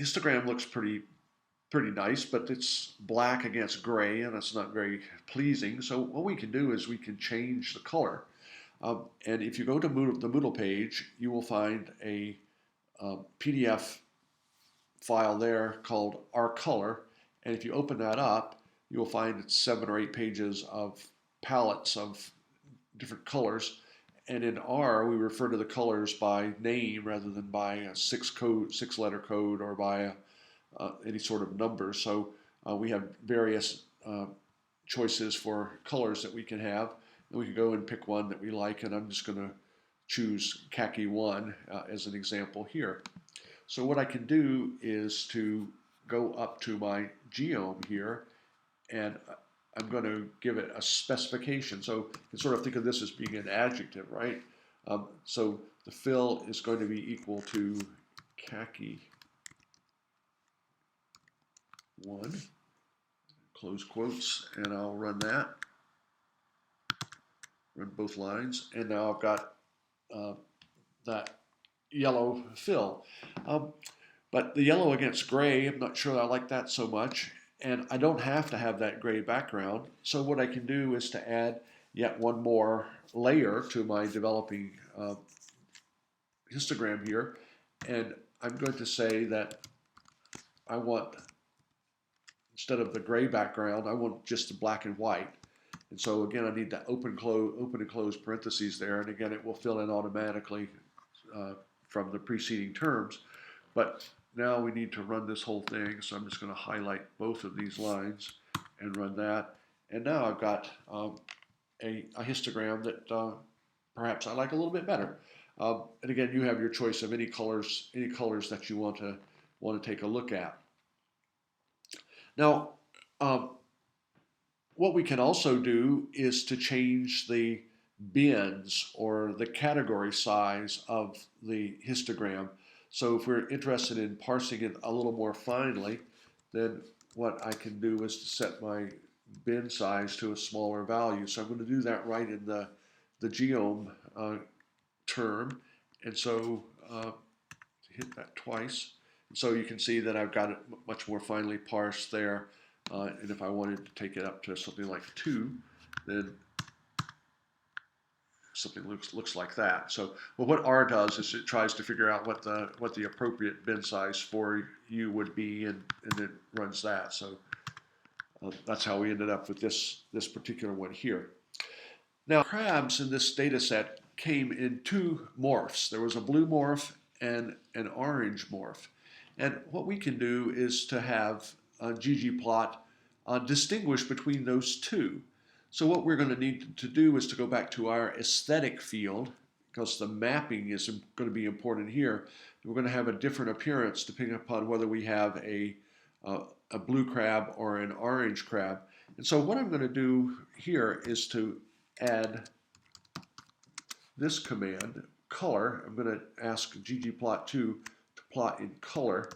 histogram looks pretty nice, but it's black against gray, and that's not very pleasing. So what we can do is we can change the color. And if you go to the Moodle page, you will find a PDF file there called Our Color. And if you open that up, you will find it's 7 or 8 pages of palettes of different colors. And in R, we refer to the colors by name rather than by a six-letter code, or by any sort of number. So we have various choices for colors that we can have. And we can go and pick one that we like, and I'm just going to choose khaki 1 as an example here. So what I can do is to go up to my geom here, and I'm going to give it a specification. So you can sort of think of this as being an adjective, right? So the fill is going to be equal to khaki 1, close quotes, and I'll run that, run both lines, and now I've got that yellow fill. But the yellow against gray, I'm not sure I like that so much, and I don't have to have that gray background. So what I can do is to add yet one more layer to my developing histogram here, and I'm going to say that I want, instead of the gray background, I want just the black and white. And so again, I need to open and close parentheses there, and again, it will fill in automatically from the preceding terms. But now we need to run this whole thing, so I'm just going to highlight both of these lines and run that. And now I've got a histogram that perhaps I like a little bit better. And again, you have your choice of any colors that you want to take a look at. Now, what we can also do is to change the bins or the category size of the histogram. So if we're interested in parsing it a little more finely, then what I can do is to set my bin size to a smaller value. So I'm going to do that right in the geom term. And so hit that twice. And so you can see that I've got it much more finely parsed there. And if I wanted to take it up to something like 2, then something looks like that. So, well, what R does is it tries to figure out what the appropriate bin size for you would be, and it runs that. So that's how we ended up with this particular one here. Now, crabs in this data set came in 2 morphs. There was a blue morph and an orange morph. And what we can do is to have ggplot distinguish between those two. So what we're going to need to do is to go back to our aesthetic field, because the mapping is going to be important here. We're going to have a different appearance depending upon whether we have a blue crab or an orange crab. And so what I'm going to do here is to add this command, color. I'm going to ask ggplot2 to plot in color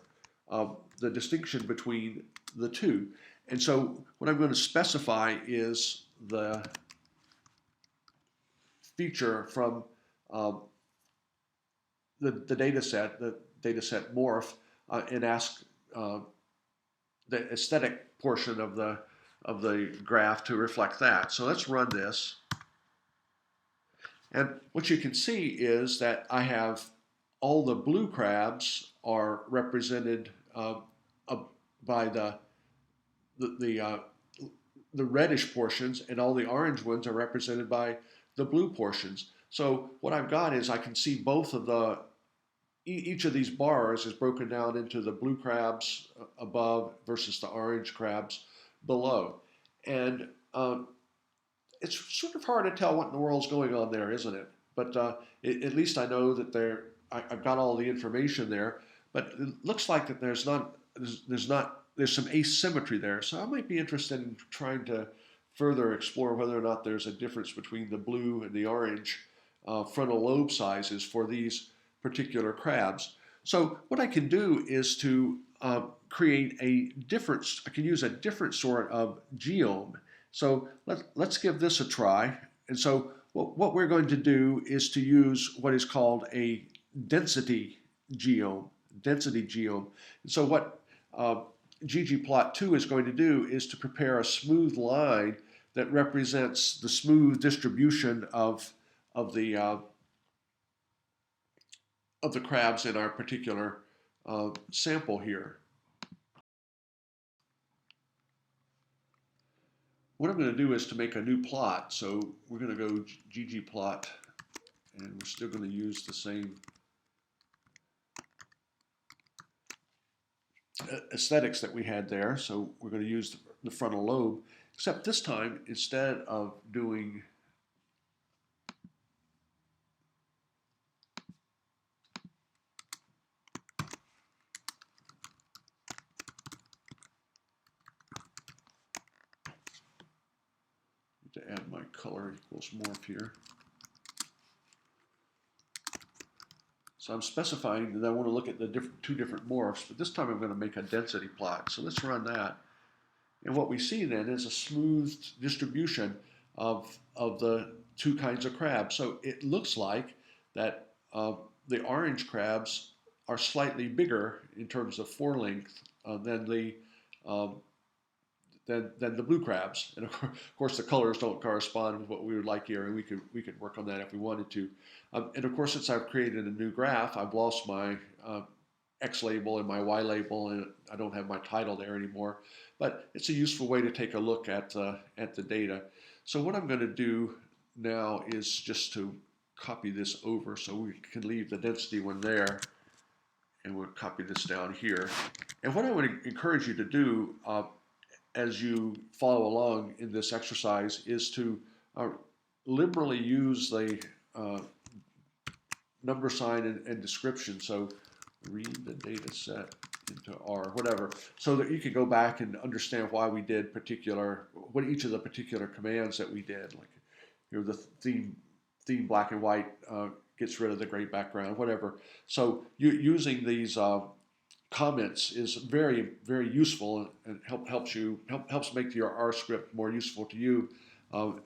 the distinction between the two. And so what I'm going to specify is the feature from the data set morph, and ask the aesthetic portion of the graph to reflect that. So let's run this. And what you can see is that I have all the blue crabs are represented by the reddish portions, and all the orange ones are represented by the blue portions. So what I've got is I can see both of each of these bars is broken down into the blue crabs above versus the orange crabs below. And it's sort of hard to tell what in the world's going on there, isn't it? But at least I know that I've got all the information there. But it looks like that there's some asymmetry there. So I might be interested in trying to further explore whether or not there's a difference between the blue and the orange frontal lobe sizes for these particular crabs. So what I can do is to create I can use a different sort of geom. So let's give this a try. And so what we're going to do is to use what is called a density geom. density geome. And so what ggplot2 is going to do is to prepare a smooth line that represents the smooth distribution of the uh, of the crabs in our particular sample here. What I'm going to do is to make a new plot. So we're going to go ggplot, and we're still going to use the same aesthetics that we had there. So we're going to use the frontal lobe, except this time, instead of doing to add my color equals morph here. So I'm specifying that I want to look at the two different morphs, but this time I'm going to make a density plot. So let's run that. And what we see then is a smooth distribution of the two kinds of crabs. So it looks like that the orange crabs are slightly bigger in terms of forelength than um, the blue crabs. And of course, the colors don't correspond with what we would like here, and we could work on that if we wanted to. And of course, since I've created a new graph, I've lost my X label and my Y label, and I don't have my title there anymore. But it's a useful way to take a look at the data. So what I'm going to do now is just to copy this over so we can leave the density one there, and we'll copy this down here. And what I would encourage you to do as you follow along in this exercise is to liberally use the number sign and description. So read the data set into R, whatever, so that you can go back and understand why we did what each of the particular commands that we did, like the theme black and white gets rid of the gray background, whatever. So using these comments is very, very useful and helps make your R script more useful to you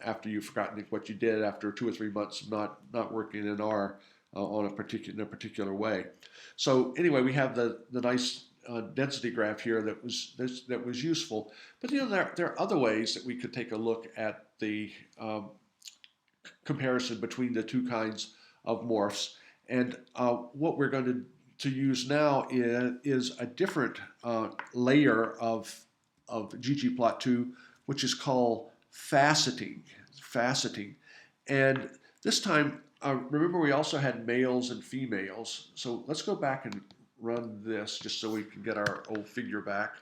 after you've forgotten what you did after 2 or 3 months of not working in R in a particular way. So anyway, we have the nice density graph here that was useful. But there are other ways that we could take a look at the comparison between the two kinds of morphs. And what we're going to use now is a different layer of ggplot2, which is called faceting. And this time, remember we also had males and females. So let's go back and run this just so we can get our old figure back.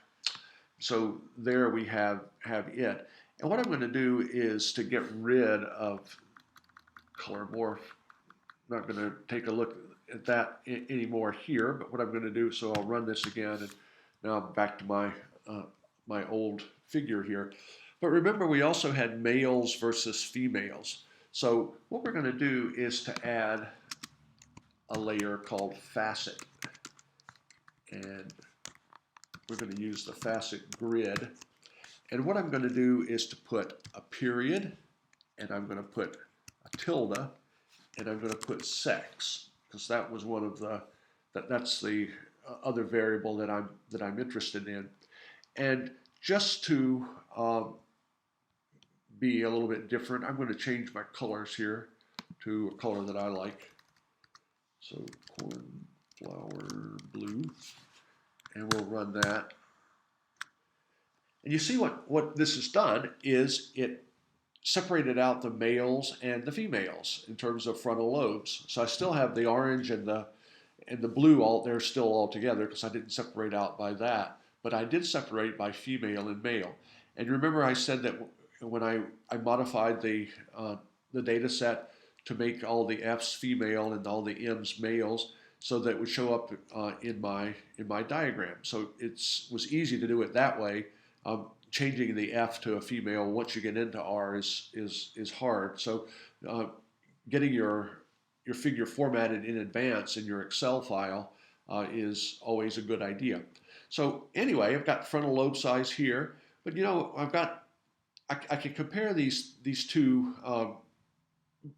So there we have it. And what I'm going to do is to get rid of color morph. I'm not going to take a look at that anymore here, but what I'm going to do, so I'll run this again, and now I'm back to my old figure here. But remember, we also had males versus females. So what we're going to do is to add a layer called facet, and we're going to use the facet grid. And what I'm going to do is to put a period, and I'm going to put a tilde, and I'm going to put sex, because that was one of that's the other variable that I'm interested in. And just to be a little bit different, I'm going to change my colors here to a color that I like. So cornflower blue, and we'll run that. And you see what this has done is it separated out the males and the females in terms of frontal lobes. So I still have the orange and the blue they're still all together because I didn't separate out by that. But I did separate by female and male. And remember I said that when I modified the data set to make all the F's female and all the M's males, so that it would show up in my diagram. So it was easy to do it that way. Changing the F to a female once you get into R is hard. So getting your figure formatted in advance in your Excel file is always a good idea. So anyway, I've got frontal lobe size here, but I can compare these two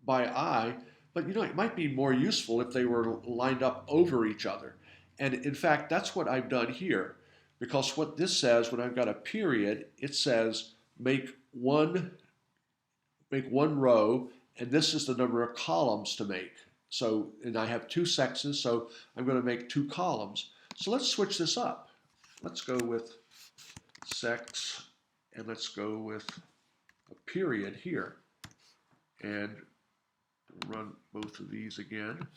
by eye, but it might be more useful if they were lined up over each other. And in fact, that's what I've done here. Because what this says, when I've got a period, it says make one row, and this is the number of columns to make. So, and I have two sexes, so I'm going to make two columns. So let's switch this up. Let's go with sex, and let's go with a period here. And run both of these again.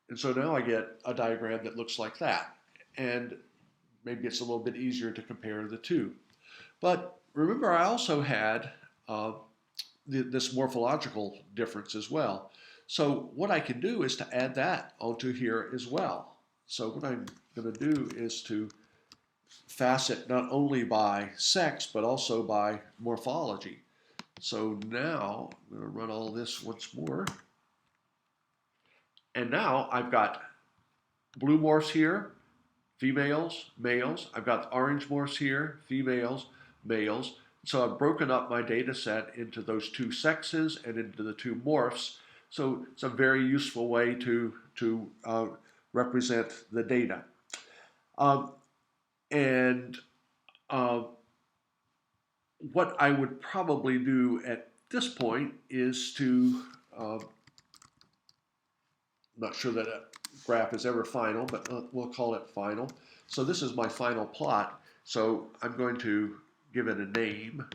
And so now I get a diagram that looks like that. And maybe it's a little bit easier to compare the two. But remember, I also had this morphological difference as well. So what I can do is to add that onto here as well. So what I'm going to do is to facet not only by sex, but also by morphology. So now I'm going to run all this once more. And now I've got blue morphs here, females, males. I've got orange morphs here, females, males. So I've broken up my data set into those two sexes and into the two morphs. So it's a very useful way to represent the data. And what I would probably do at this point is to, not sure that a graph is ever final, but we'll call it final. So this is my final plot. So I'm going to give it a name.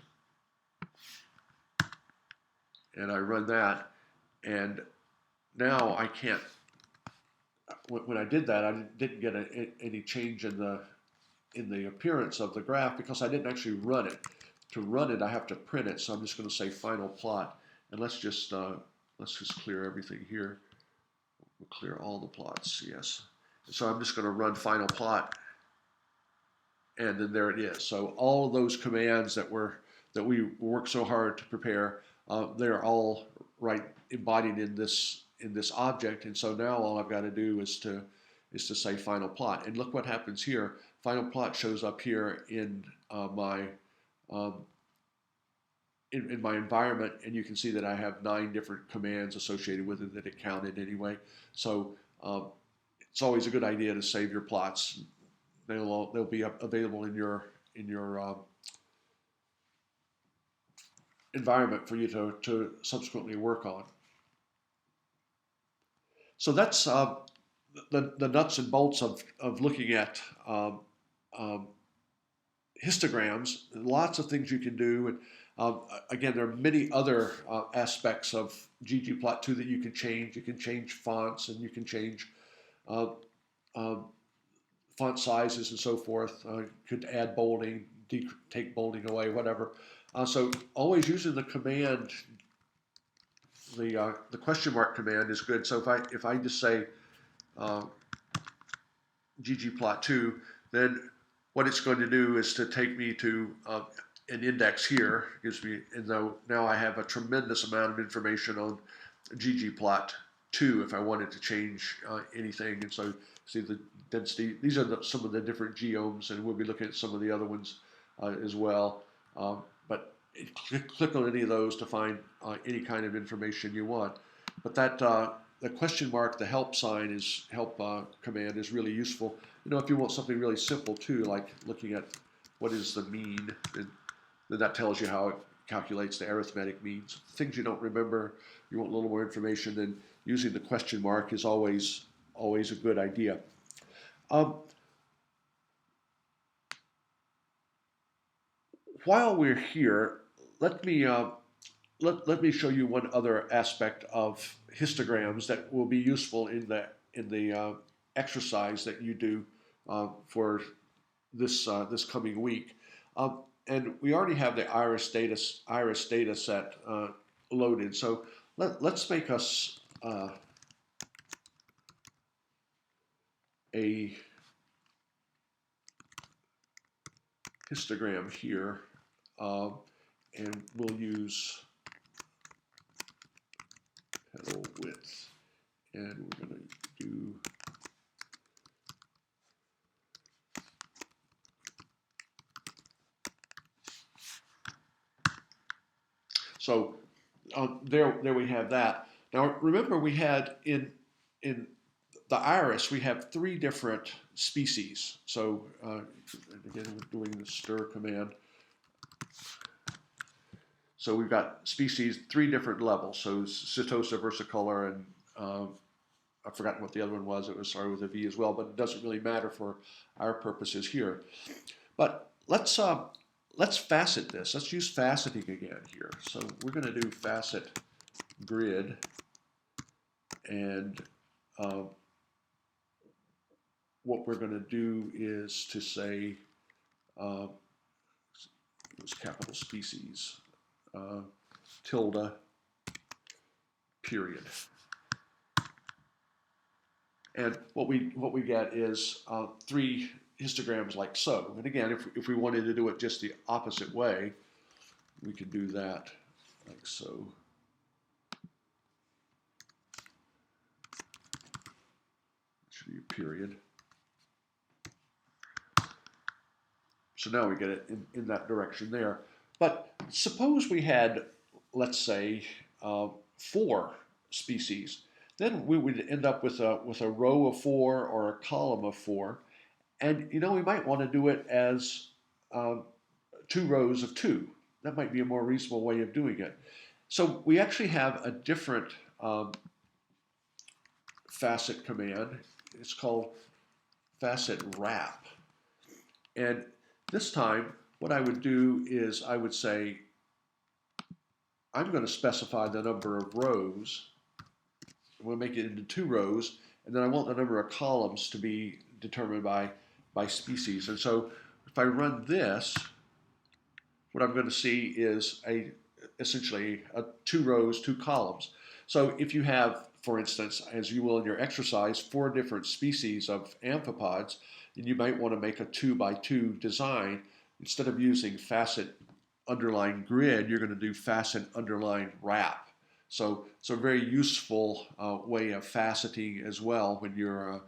And I run that. And now I can't, when I did that, I didn't get any change in the appearance of the graph because I didn't actually run it. To run it, I have to print it. So I'm just going to say final plot. And let's just clear everything here. We'll clear all the plots, yes. So I'm just going to run final plot, and then there it is. So all of those commands that we worked so hard to prepare, they're all right embodied in this object. And so now all I've got to do is to say final plot. And look what happens here. Final plot shows up here in in my environment, and you can see that I have 9 different commands associated with it that it counted anyway. So it's always a good idea to save your plots. They'll be available in your environment for you to subsequently work on. So that's the nuts and bolts of looking at histograms. Lots of things you can do. And again, there are many other aspects of ggplot2 that you can change. You can change fonts, and you can change font sizes and so forth. Could add bolding, take bolding away, whatever. So always using the command, the question mark command is good. So if I just say ggplot2, then what it's going to do is to take me to an index here, gives me, and now I have a tremendous amount of information on ggplot2 if I wanted to change anything. And so see the density, these are some of the different geomes, and we'll be looking at some of the other ones as well. But click on any of those to find any kind of information you want. But that the question mark, the help sign command is really useful. You know, if you want something really simple too, like looking at what is the mean, then that tells you how it calculates the arithmetic means. Things you don't remember, you want a little more information, then using the question mark is always a good idea. While we're here, let me show you one other aspect of histograms that will be useful in the exercise that you do for this coming week. And we already have the iris data set loaded. So let's make us a histogram here, and we'll use petal width, and we're going to do so. There we have that. Now remember, we had in the iris, we have three different species. So again, we're doing the stir command. So we've got species, three different levels. So Setosa versicolor, and I've forgotten what the other one was. It was started with a V as well, but it doesn't really matter for our purposes here. But let's facet this. Let's use faceting again here. So we're going to do facet grid, and what we're going to do is to say use capital species tilde period. And what we get is three histograms like so. And again, if we wanted to do it just the opposite way, we could do that like so. Should be a period. So now we get it in that direction there. But suppose we had, let's say, 4 species. Then we would end up with a row of 4 or a column of 4. And we might want to do it as 2 rows of 2. That might be a more reasonable way of doing it. So we actually have a different facet command. It's called facet wrap. And this time, what I would do is I would say, I'm going to specify the number of rows. I'm going to make it into 2 rows, and then I want the number of columns to be determined by species. And so if I run this, what I'm going to see is essentially 2 rows, 2 columns. So if you have, for instance, as you will in your exercise, 4 different species of amphipods, then you might want to make a 2 by 2 design. Instead of using facet underline grid, you're going to do facet underline wrap. So it's a very useful way of faceting as well when you're